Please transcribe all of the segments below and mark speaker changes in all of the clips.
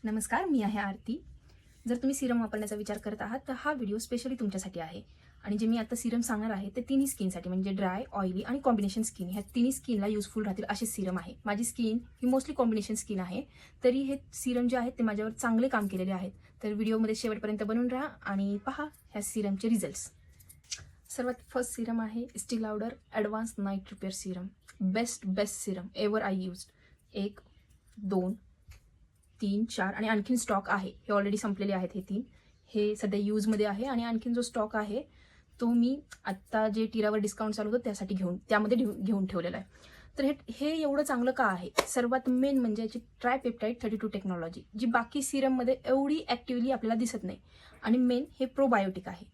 Speaker 1: नमस्कार, मी आहे आरती. जर तुम्ही सिरम वापरण्याचा विचार करत आहात तर हा व्हिडिओ स्पेशली तुमच्यासाठी आहे. आणि जे मी आता सिरम सांगणार आहे ते तिन्ही स्किनसाठी म्हणजे ड्राय, ऑइली आणि कॉम्बिनेशन स्किन ह्या तिन्ही स्किनला युजफुल राहतील असे सिरम आहे. माझी स्किन ही मोस्टली कॉम्बिनेशन स्किन आहे, तरी हे सिरम जे आहेत ते माझ्यावर चांगले काम केलेले आहेत. तर व्हिडिओमध्ये शेवटपर्यंत बनून राहा आणि पहा ह्या सिरमचे रिझल्ट्स. सर्वात फर्स्ट सिरम आहे स्टी louder advance night repair Serum. Best Serum ever I used. 1, 2, 3, 4 आणि आणखीन स्टॉक आहे. हे ऑलरेडी संपलेले आहेत हे 3. हे सध्या यूजमध्ये आहे आणि आणखीन जो स्टॉक आहे तो मी आत्ता जे टिरावर डिस्काउंट चालू होतं त्यासाठी त्यामध्ये घेऊन ठेवलेला आहे. तर हे एवढं चांगलं का आहे? सर्वात मेन म्हणजे याची ट्रायपेप्टाइड 32 टेक्नॉलॉजी, जी बाकी सिरममध्ये एवढी ॲक्टिव्हली आपल्याला दिसत नाही. आणि मेन हे प्रोबायोटिक आहे.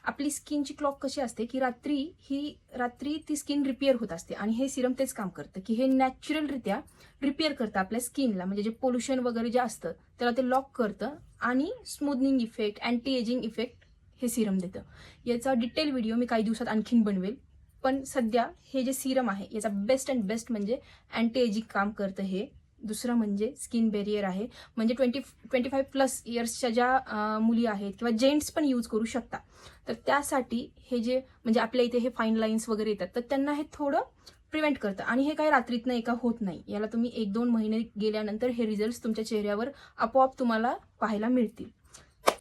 Speaker 1: आपली स्किनची क्लॉक कशी असते की रात्री ती स्किन रिपेअर होत असते आणि हे सिरम तेच काम करतं की हे नॅचरलरित्या रिपेअर करतं आपल्या स्किनला. म्हणजे जे पोल्युशन वगैरे जे असतं त्याला ते लॉक करतं आणि smoothening effect, anti ageing effect हे सिरम देतं. याचा डिटेल व्हिडिओ मी काही दिवसात आणखीन बनवेल. पण सध्या हे जे सिरम आहे याचा बेस्ट म्हणजे अँटी एजिंग काम करतं हे. दुसरं म्हणजे स्किन बॅरियर आहे. म्हणजे 25+ इयर्सच्या ज्या मुली आहेत किंवा जेंट्स पण यूज करू शकता. तर त्यासाठी हे जे म्हणजे आपल्या इथे हे फाईन लाईन्स वगैरे येतात तर त्यांना हे थोडं प्रिव्हेंट करतं. आणि हे काही रात्रीतनं एका होत नाही. याला तुम्ही 1-2 महिने गेल्यानंतर हे रिझल्ट्स तुमच्या चेहऱ्यावर आपोआप तुम्हाला पाहायला मिळतील.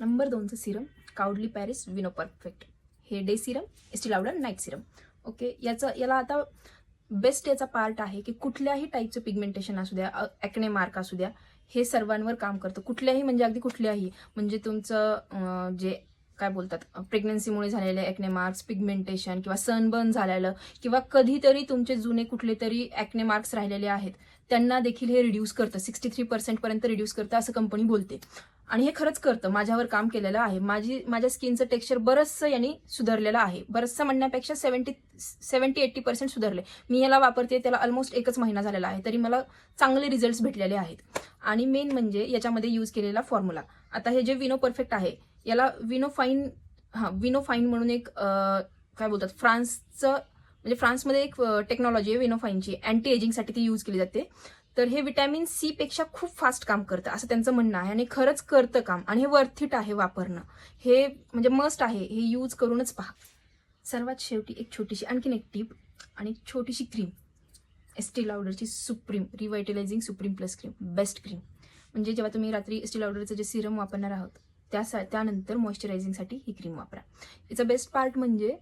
Speaker 1: नंबर 2चं serum Caudalie Paris Vinoperfect. हे day serum, Estee Lauder night serum. Okay, याला आता बेस्ट याचा पार्ट आहे की कुठल्याही टाईपचं पिगमेंटेशन असू द्या, ॲक्ने मार्क असू द्या, हे सर्वांवर काम करतं. कुठल्याही म्हणजे अगदी कुठल्याही म्हणजे तुमचं जे काय बोलतात प्रेग्नन्सीमुळे झालेले ॲक्ने मार्क्स, पिगमेंटेशन किंवा सनबर्न झालेलं किंवा कधीतरी तुमचे जुने कुठले तरी ॲक्ने मार्क्स राहिलेले आहेत त्यांना देखील हे रिड्यूस करतं. 63% पर्यंत रिड्यूस करतं असं कंपनी बोलते. आणि हे खरंच करतं. माझ्यावर काम केलेलं आहे. माझ्या स्किनचं टेक्स्चर बरंचसं यांनी सुधारलेलं आहे. बरंचसं म्हणण्यापेक्षा 70-80% सुधारले. मी याला वापरते त्याला ऑलमोस्ट 1च महिना झालेला आहे, तरी मला चांगले रिझल्ट्स भेटलेले आहेत. आणि मेन म्हणजे याच्यामध्ये यूज केलेला फॉर्म्युला. आता हे जे विनो परफेक्ट आहे याला विनो फाईन म्हणून एक काय बोलतात फ्रान्समध्ये एक टेक्नॉलॉजी आहे विनो फाईनची. अँटी एजिंगसाठी ती यूज केली जाते. तर हे विटॅमिन सी पेक्षा खूप फास्ट काम करतं असं त्यांचं म्हणणं आहे आणि खरंच करतं काम. आणि हे वर्थ इट आहे वापरणं. हे म्हणजे मस्ट आहे. हे यूज करूनच पहा. सर्वात शेवटी एक छोटीशी आणखीन एक टिप आणि एक छोटीशी क्रीम. एस्टी लाउडरची supreme revitalizing supreme plus cream. Best cream. म्हणजे जेव्हा तुम्ही रात्री एस्टी लाउडरचं जे सिरम वापरणार आहोत त्यानंतर मॉइश्चरायझिंगसाठी ही क्रीम वापरा. याचा बेस्ट पार्ट म्हणजे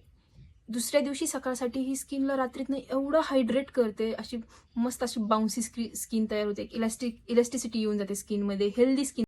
Speaker 1: दुसऱ्या दिवशी सकाळसाठी ही स्किनला रात्रीतनं एवढं हायड्रेट करते. अशी मस्त अशी बाउन्सी स्किन तयार होते. इलास्टिसिटी येऊन जाते स्किनमध्ये. Healthy skin